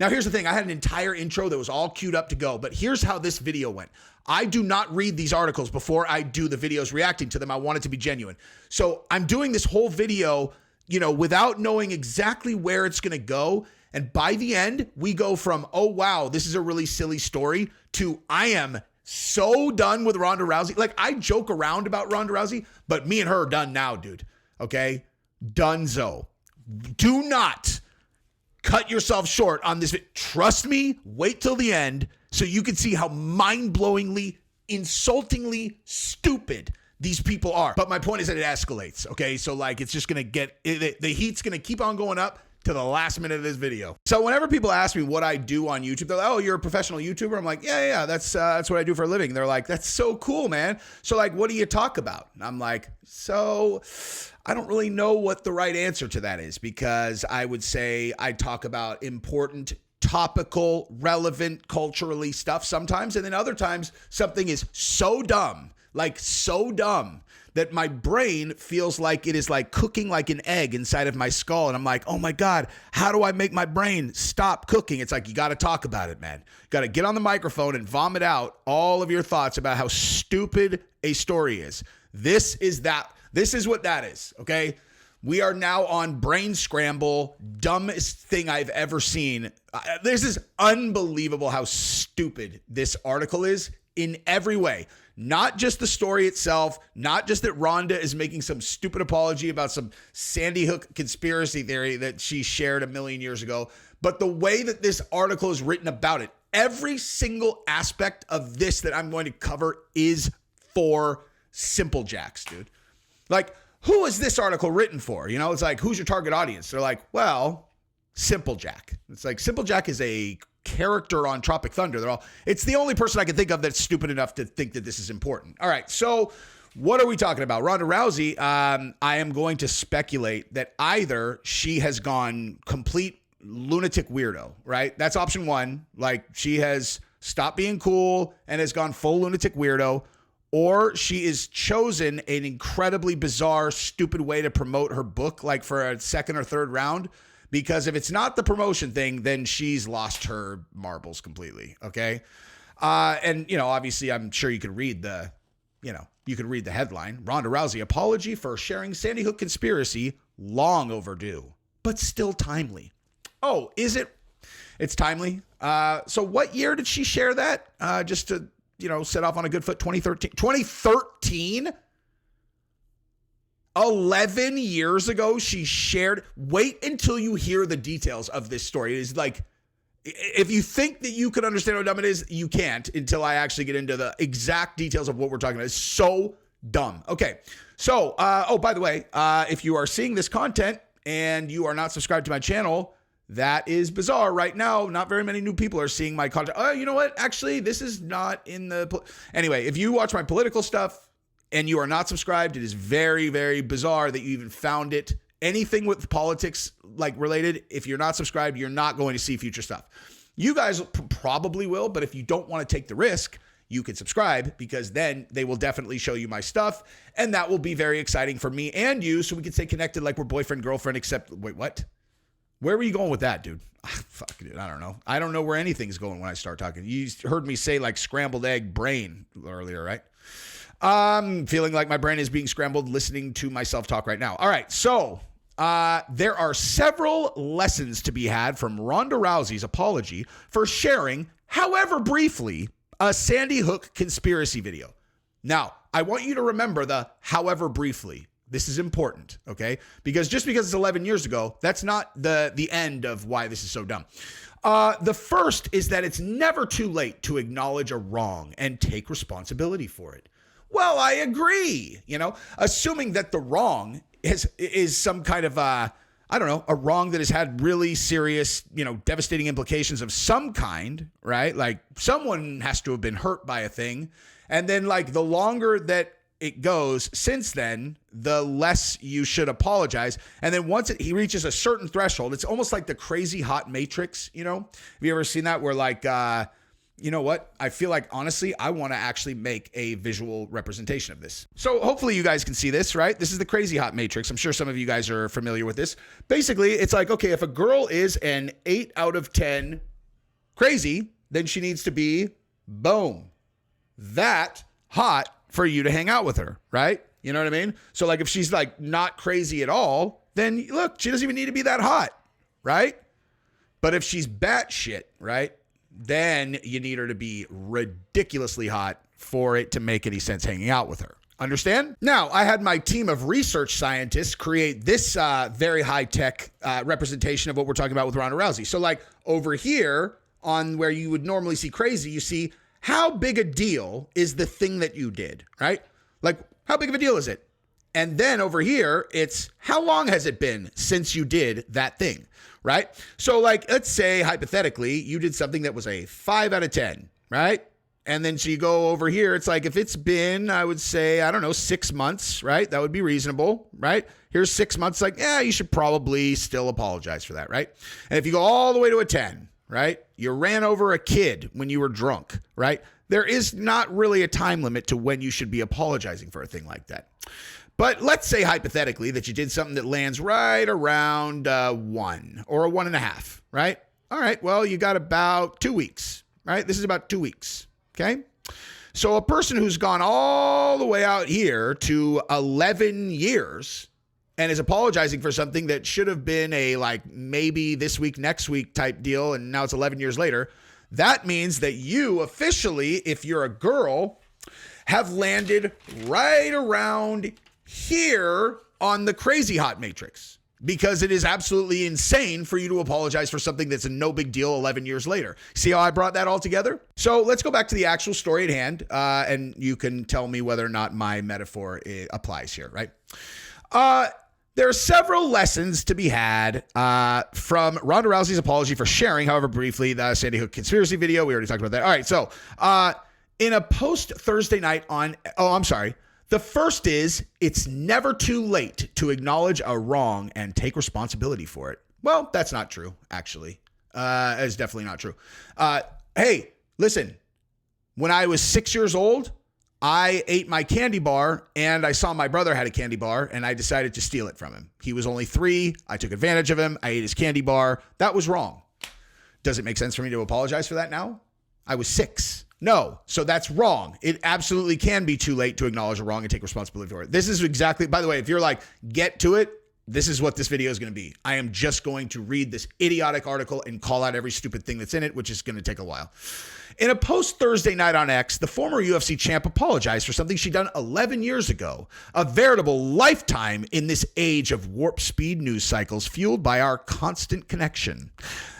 Now, here's the thing. I had an entire intro that was all queued up to go, but here's how this video went. I do not read these articles before I do the videos reacting to them. I want it to be genuine. So I'm doing this whole video, without knowing exactly where it's going to go. And by the end, we go from, oh, wow, this is a really silly story, to I am so done with Ronda Rousey. Like, I joke around about Ronda Rousey, but me and her are done now, dude. Okay? Dunzo. Do not cut yourself short on this. Trust me, wait till the end so you can see how mind-blowingly, insultingly stupid these people are. But my point is that it escalates, okay? So, it's just going to the heat's going to keep on going up to the last minute of this video. So whenever people ask me what I do on YouTube, they're like, oh, you're a professional YouTuber? I'm like, yeah, that's what I do for a living. They're like, that's so cool, man. So what do you talk about? And I'm like, so I don't really know what the right answer to that is, because I would say I talk about important, topical, relevant, culturally stuff sometimes. And then other times something is so dumb, that my brain feels like it is cooking like an egg inside of my skull. And I'm like, oh my God, how do I make my brain stop cooking? It's you got to talk about it, man. You got to get on the microphone and vomit out all of your thoughts about how stupid a story is. This is what that is, okay? We are now on brain scramble, dumbest thing I've ever seen. This is unbelievable how stupid this article is in every way. Not just the story itself, not just that Ronda is making some stupid apology about some Sandy Hook conspiracy theory that she shared 1 million years ago, but the way that this article is written about it. Every single aspect of this that I'm going to cover is for simple jacks, dude. Who is this article written for? It's who's your target audience? They're like, well, Simple Jack. It's Simple Jack is a character on Tropic Thunder. It's the only person I can think of that's stupid enough to think that this is important. All right, so what are we talking about? Ronda Rousey, I am going to speculate that either she has gone complete lunatic weirdo, right? That's option one. She has stopped being cool and has gone full lunatic weirdo, or she is chosen an incredibly bizarre, stupid way to promote her book, for a second or third round. Because if it's not the promotion thing, then she's lost her marbles completely. Okay. And obviously I'm sure you could read the headline. Ronda Rousey apology for sharing Sandy Hook conspiracy, long overdue, but still timely. Oh, is it? It's timely. So what year did she share that? Just to, set off on a good foot. 2013, 2013. 11 years ago, she shared. Wait until you hear the details of this story. It is if you think that you can understand how dumb it is, you can't until I actually get into the exact details of what we're talking about. It's so dumb. Okay. So, by the way, if you are seeing this content and you are not subscribed to my channel, that is bizarre. Right now, not very many new people are seeing my content. Oh, you know what? Actually, this is not in the... Anyway, if you watch my political stuff, and you are not subscribed, it is very, very bizarre that you even found it. Anything with politics related, if you're not subscribed, you're not going to see future stuff. You guys probably will, but if you don't want to take the risk, you can subscribe, because then they will definitely show you my stuff, and that will be very exciting for me and you, so we can stay connected like we're boyfriend, girlfriend, except, wait, what? Where were you going with that, dude? Fuck, dude, I don't know. I don't know where anything's going when I start talking. You heard me say scrambled egg brain earlier, right? I'm feeling like my brain is being scrambled listening to myself talk right now. All right, so there are several lessons to be had from Ronda Rousey's apology for sharing, however briefly, a Sandy Hook conspiracy video. Now, I want you to remember the however briefly. This is important, okay? Because just because it's 11 years ago, that's not the end of why this is so dumb. The first is that it's never too late to acknowledge a wrong and take responsibility for it. Well, I agree, assuming that the wrong is some kind of, a wrong that has had really serious, devastating implications of some kind, right? Someone has to have been hurt by a thing. And then the longer that it goes since then, the less you should apologize. And then once he reaches a certain threshold, it's almost like the crazy hot matrix, Have you ever seen that where you know what? I feel like, honestly, I want to actually make a visual representation of this. So hopefully you guys can see this, right? This is the crazy hot matrix. I'm sure some of you guys are familiar with this. Basically, it's okay, if a girl is an 8 out of 10 crazy, then she needs to be, boom, that hot for you to hang out with her, right? You know what I mean? So like if she's like not crazy at all, then look, she doesn't even need to be that hot, right? But if she's batshit, right, then you need her to be ridiculously hot for it to make any sense hanging out with her. Understand? Now, I had my team of research scientists create this very high-tech representation of what we're talking about with Ronda Rousey. So like over here on where you would normally see crazy, you see how big a deal is the thing that you did, right? Like how big of a deal is it? And then over here, it's how long has it been since you did that thing, right? So like, let's say hypothetically, you did something that was a 5 out of 10, right? And then so you go over here, it's like if it's been, I would say, I don't know, 6 months, right? That would be reasonable, right? Here's 6 months, like, yeah, you should probably still apologize for that, right? And if you go all the way to a 10, right? You ran over a kid when you were drunk, right? There is not really a time limit to when you should be apologizing for a thing like that. But let's say hypothetically that you did something that lands right around 1 or a 1.5, right? All right, well, you got about 2 weeks, right? This is about 2 weeks, okay? So a person who's gone all the way out here to 11 years and is apologizing for something that should have been a like maybe this week, next week type deal, and now it's 11 years later, that means that you officially, if you're a girl, have landed right around here on the crazy hot matrix, because it is absolutely insane for you to apologize for something that's a no big deal 11 years later. See how I brought that all together? So let's go back to the actual story at hand, and you can tell me whether or not my metaphor applies here, right? There are several lessons to be had from Ronda Rousey's apology for sharing, however briefly, the Sandy Hook conspiracy video. We already talked about that. All right, so in a post Thursday night on, the first is, it's never too late to acknowledge a wrong and take responsibility for it. Well, that's not true, actually. It's definitely not true. Hey, listen, when I was 6 years old, I ate my candy bar and I saw my brother had a candy bar and I decided to steal it from him. He was only 3. I took advantage of him. I ate his candy bar. That was wrong. Does it make sense for me to apologize for that now? I was 6. No. So that's wrong. It absolutely can be too late to acknowledge a wrong and take responsibility for it. This is exactly, by the way, if you're like, get to it, this is what this video is going to be. I am just going to read this idiotic article and call out every stupid thing that's in it, which is going to take a while. In a post Thursday night on X, the former UFC champ apologized for something she'd done 11 years ago, a veritable lifetime in this age of warp speed news cycles fueled by our constant connection.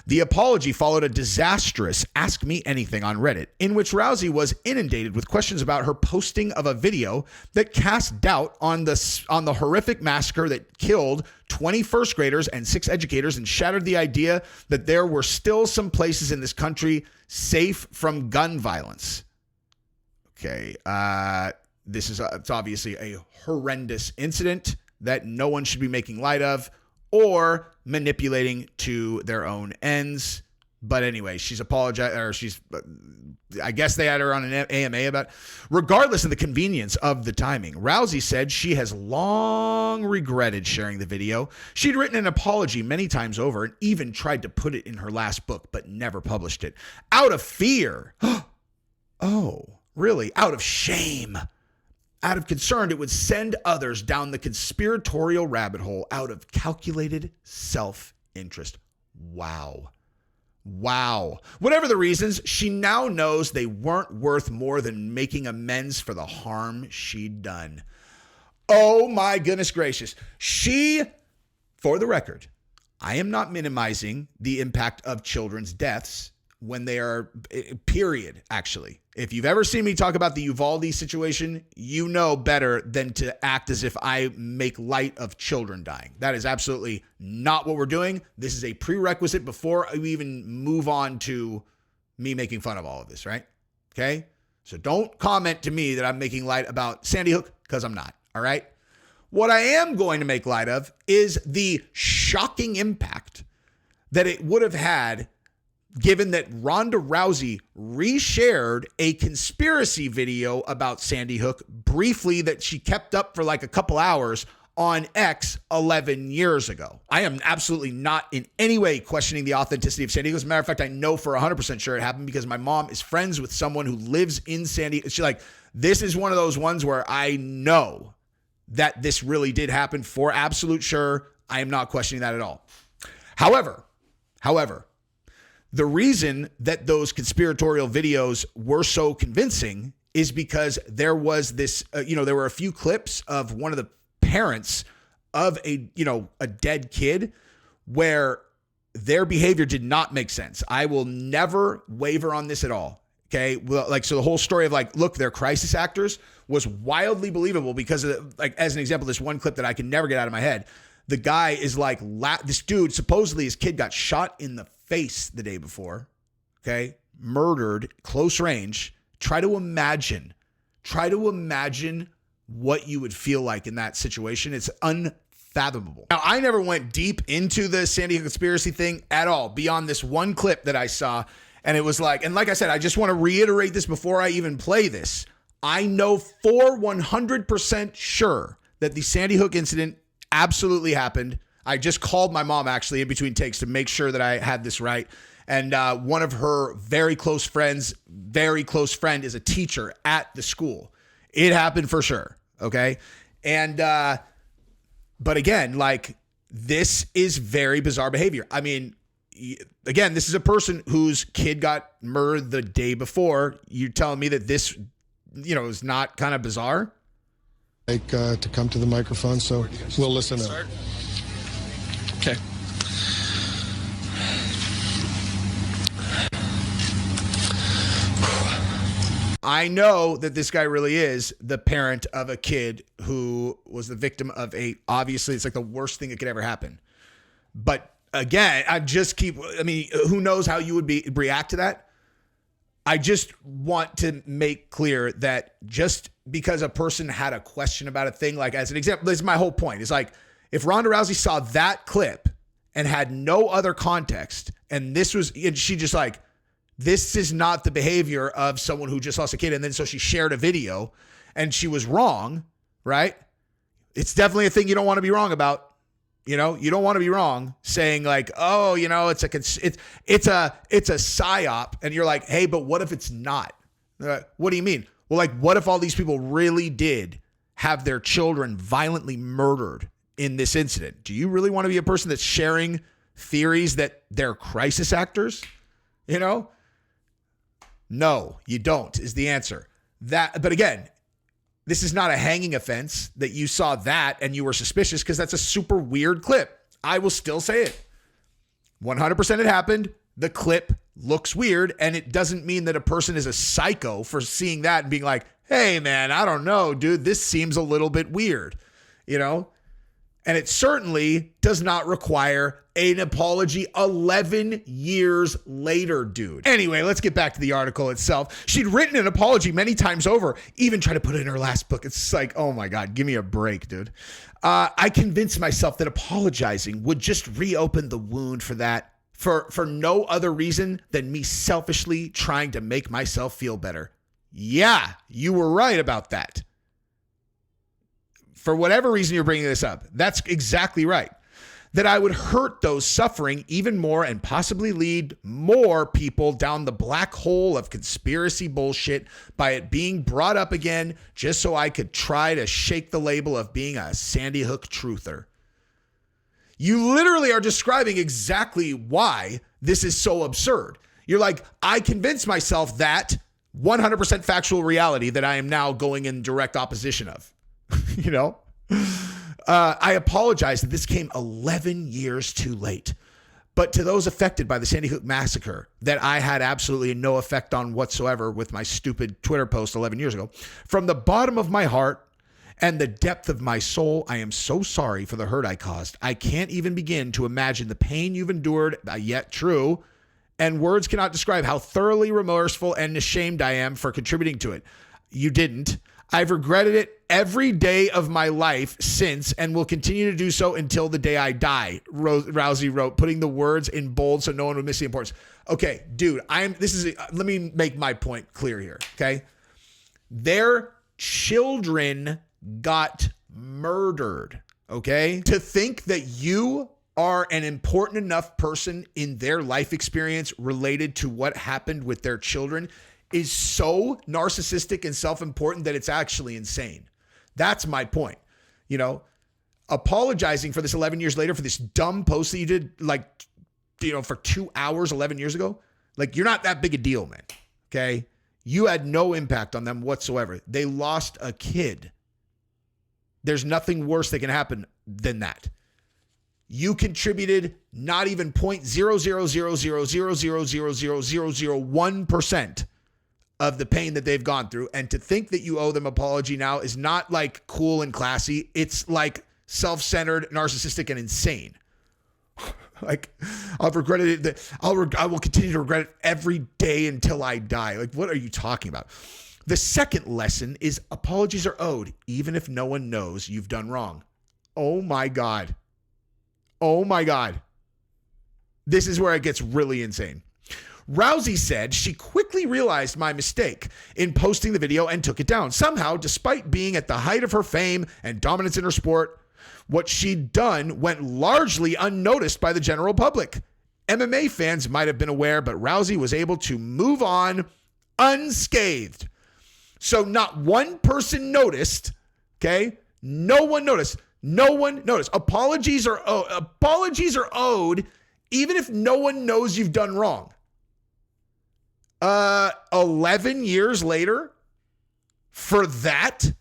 The apology followed a disastrous Ask Me Anything on Reddit, in which Rousey was inundated with questions about her posting of a video that cast doubt on the horrific massacre that killed 20 first graders and 6 educators and shattered the idea that there were still some places in this country safe from gun violence. Okay, it's obviously a horrendous incident that no one should be making light of or manipulating to their own ends. But anyway, she's apologized, or I guess they had her on an AMA about, regardless of the convenience of the timing. Rousey said she has long regretted sharing the video. She'd written an apology many times over and even tried to put it in her last book, but never published it. Out of fear. Oh, really? Out of shame. Out of concern, it would send others down the conspiratorial rabbit hole out of calculated self-interest. Wow. Whatever the reasons, she now knows they weren't worth more than making amends for the harm she'd done. Oh my goodness gracious. For the record, I am not minimizing the impact of children's deaths when they are, period, actually. If you've ever seen me talk about the Uvalde situation, you know better than to act as if I make light of children dying. That is absolutely not what we're doing. This is a prerequisite before we even move on to me making fun of all of this, right? Okay? So don't comment to me that I'm making light about Sandy Hook, because I'm not, all right? What I am going to make light of is the shocking impact that it would have had given that Ronda Rousey reshared a conspiracy video about Sandy Hook briefly that she kept up for like a couple hours on X 11 years ago. I am absolutely not in any way questioning the authenticity of San Diego. As a matter of fact, I know for 100% sure it happened because my mom is friends with someone who lives in San Diego. She's like, this is one of those ones where I know that this really did happen for absolute sure. I am not questioning that at all. However, the reason that those conspiratorial videos were so convincing is because there was this, there were a few clips of one of the parents of a dead kid where their behavior did not make sense. I will never waver on this at all. Okay. Well, so the whole story of look, they're crisis actors was wildly believable because of as an example, this one clip that I can never get out of my head. The guy is this dude, supposedly his kid got shot in the face the day before. Okay. Murdered close range. Try to imagine what you would feel like in that situation. It's unfathomable. Now, I never went deep into the San Diego conspiracy thing at all beyond this one clip that I saw. And it was like I said, I just want to reiterate this before I even play this. I know for 100% sure that the Sandy Hook incident absolutely happened. I just called my mom actually in between takes to make sure that I had this right. And one of her very close friend is a teacher at the school. It happened for sure. Okay. And, but again, this is very bizarre behavior. I mean, again, this is a person whose kid got murdered the day before. You're telling me that this, is not kind of bizarre? To come to the microphone, so we'll listen up. Okay. I know that this guy really is the parent of a kid who was the victim of obviously it's the worst thing that could ever happen. But again, who knows how you would react to that? I just want to make clear that just because a person had a question about a thing, as an example, this is my whole point. It's if Ronda Rousey saw that clip and had no other context, and she just this is not the behavior of someone who just lost a kid. And then so she shared a video and she was wrong, right? It's definitely a thing you don't want to be wrong about. You don't want to be wrong saying it's a psyop. And you're like, hey, but what if it's not? What do you mean? Well, what if all these people really did have their children violently murdered in this incident? Do you really want to be a person that's sharing theories that they're crisis actors? No, you don't is the answer. But again, this is not a hanging offense that you saw that and you were suspicious because that's a super weird clip. I will still say it. 100% it happened. The clip looks weird, and it doesn't mean that a person is a psycho for seeing that and being like, hey, man, I don't know, dude, this seems a little bit weird, And it certainly does not require an apology 11 years later, dude. Anyway, let's get back to the article itself. She'd written an apology many times over, even tried to put it in her last book. It's oh my God, give me a break, dude. I convinced myself that apologizing would just reopen the wound for no other reason than me selfishly trying to make myself feel better. Yeah, you were right about that. For whatever reason you're bringing this up, that's exactly right. That I would hurt those suffering even more and possibly lead more people down the black hole of conspiracy bullshit by it being brought up again just so I could try to shake the label of being a Sandy Hook truther. You literally are describing exactly why this is so absurd. You're like, I convinced myself that 100% factual reality that I am now going in direct opposition of. I apologize that this came 11 years too late. But to those affected by the Sandy Hook massacre that I had absolutely no effect on whatsoever with my stupid Twitter post 11 years ago, from the bottom of my heart and the depth of my soul, I am so sorry for the hurt I caused. I can't even begin to imagine the pain you've endured, yet true, and words cannot describe how thoroughly remorseful and ashamed I am for contributing to it. You didn't. I've regretted it every day of my life since and will continue to do so until the day I die, Rousey wrote, putting the words in bold so no one would miss the importance. Okay, dude, let me make my point clear here, okay? Their children got murdered, okay? To think that you are an important enough person in their life experience related to what happened with their children is so narcissistic and self-important that it's actually insane. That's my point. You know, apologizing for this 11 years later for this dumb post that you did, like, you know, for 2 hours 11 years ago, like, you're not that big a deal, man. Okay? You had no impact on them whatsoever. They lost a kid. There's nothing worse that can happen than that. You contributed not even 0.00000000001% of the pain that they've gone through. And to think that you owe them apology now is not like cool and classy. It's like self-centered, narcissistic, and insane. Like, I've regretted it. I will continue to regret it every day until I die. Like, what are you talking about? The second lesson is apologies are owed, even if no one knows you've done wrong. Oh my God. Oh my God. This is where it gets really insane. Rousey said she quickly realized my mistake in posting the video and took it down. Somehow, despite being at the height of her fame and dominance in her sport, what she'd done went largely unnoticed by the general public. MMA fans might have been aware, but Rousey was able to move on unscathed. So not one person noticed, okay? No one noticed. No one noticed. Apologies are owed even if no one knows you've done wrong. 11 years later, for that,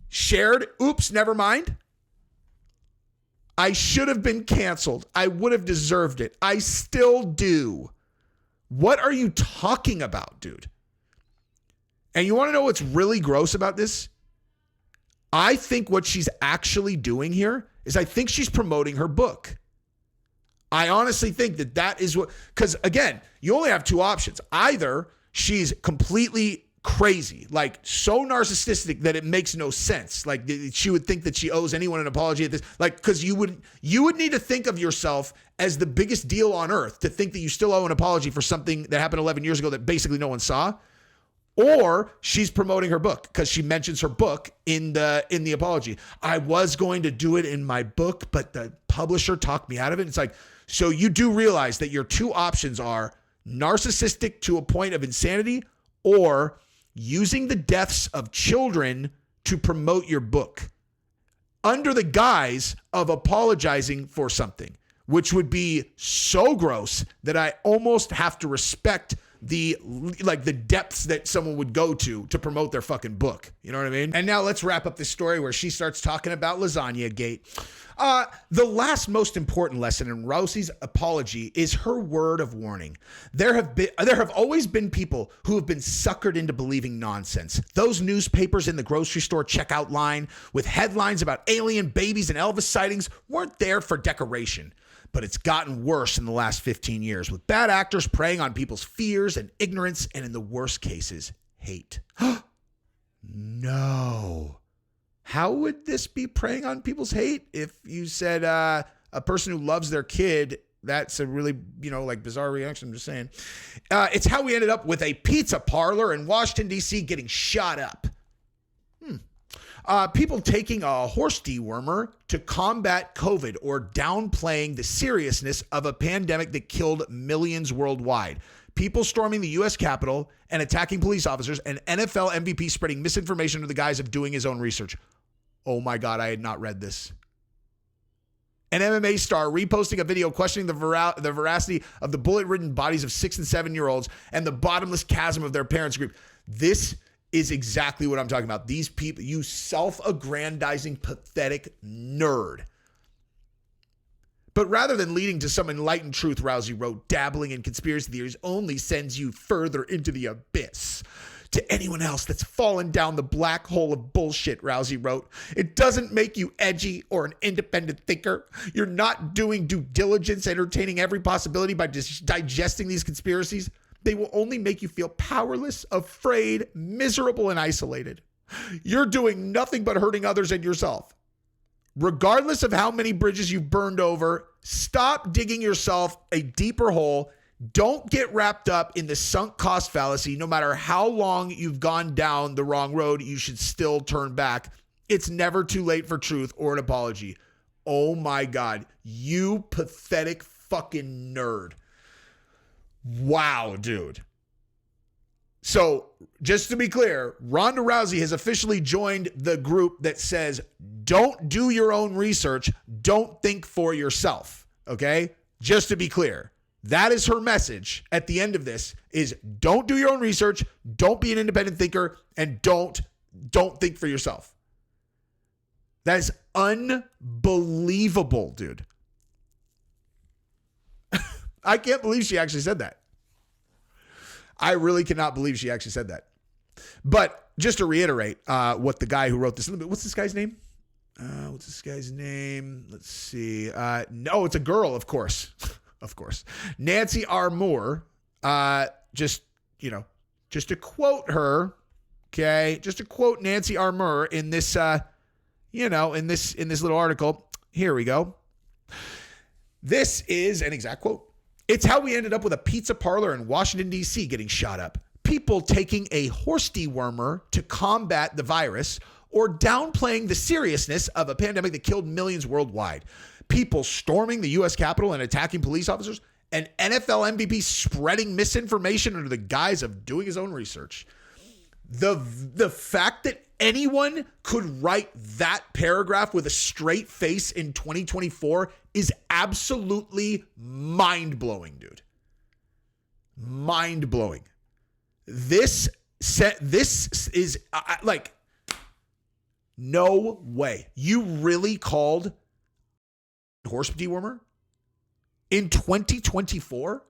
shared, oops, never mind. I should have been canceled. I would have deserved it. I still do. What are you talking about, dude? And you want to know what's really gross about this? I think what she's actually doing here is I think she's promoting her book. I honestly think that is what, because again, you only have two options. Either she's completely crazy, like so narcissistic that it makes no sense. Like she would think that she owes anyone an apology at this, like, because you would need to think of yourself as the biggest deal on earth to think that you still owe an apology for something that happened 11 years ago that basically no one saw. Or she's promoting her book because she mentions her book in the apology. I was going to do it in my book, but the publisher talked me out of it. It's like, so you do realize that your two options are narcissistic to a point of insanity or using the deaths of children to promote your book under the guise of apologizing for something, which would be so gross that I almost have to respect the depths that someone would go to promote their fucking book. You know what I mean? And now let's wrap up this story where she starts talking about Lasagna Gate. The last most important lesson in Rousey's apology is her word of warning. There have always been people who have been suckered into believing nonsense. Those newspapers in the grocery store checkout line with headlines about alien babies and Elvis sightings weren't there for decoration. But it's gotten worse in the last 15 years with bad actors preying on people's fears and ignorance and, in the worst cases, hate. No. How would this be preying on people's hate if you said a person who loves their kid? That's a really, bizarre reaction. I'm just saying. It's how we ended up with a pizza parlor in Washington, D.C. getting shot up. People taking a horse dewormer to combat COVID or downplaying the seriousness of a pandemic that killed millions worldwide. People storming the U.S. Capitol and attacking police officers, and NFL MVP spreading misinformation under the guise of doing his own research. Oh my God, I had not read this. An MMA star reposting a video questioning the veracity of the bullet-ridden bodies of 6 and 7-year-olds and the bottomless chasm of their parents' group. This is exactly what I'm talking about. These people, you self-aggrandizing, pathetic nerd. But rather than leading to some enlightened truth, Rousey wrote, dabbling in conspiracy theories only sends you further into the abyss. To anyone else that's fallen down the black hole of bullshit, Rousey wrote, it doesn't make you edgy or an independent thinker. You're not doing due diligence, entertaining every possibility by just digesting these conspiracies. They will only make you feel powerless, afraid, miserable, and isolated. You're doing nothing but hurting others and yourself. Regardless of how many bridges you've burned over, stop digging yourself a deeper hole. Don't get wrapped up in the sunk cost fallacy. No matter how long you've gone down the wrong road, you should still turn back. It's never too late for truth or an apology. Oh my God. You pathetic fucking nerd. Wow, dude. So just to be clear, Ronda Rousey has officially joined the group that says, don't do your own research. Don't think for yourself. Okay. Just to be clear, that is her message at the end of this is don't do your own research. Don't be an independent thinker and don't think for yourself. That is unbelievable, dude. I can't believe she actually said that. I really cannot believe she actually said that. But just to reiterate what the guy who wrote this, what's this guy's name? Let's see. No, it's a girl, of course. Of course. Nancy R. Moore. Just to quote her, okay? Just to quote Nancy R. Moore in this, in this little article. Here we go. This is an exact quote. It's how we ended up with a pizza parlor in Washington, D.C. getting shot up. People taking a horse dewormer to combat the virus or downplaying the seriousness of a pandemic that killed millions worldwide. People storming the U.S. Capitol and attacking police officers. An NFL MVP spreading misinformation under the guise of doing his own research. The fact that anyone could write that paragraph with a straight face in 2024 is absolutely mind-blowing, dude. Mind-blowing. This is like, no way. You really called horse dewormer in 2024?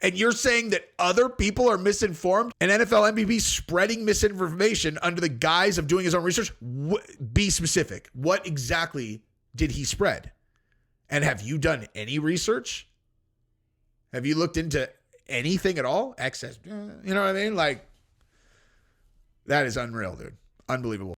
And you're saying that other people are misinformed? An NFL MVP spreading misinformation under the guise of doing his own research? Be specific. What exactly did he spread? And have you done any research? Have you looked into anything at all? Access, you know what I mean? Like, that is unreal, dude. Unbelievable.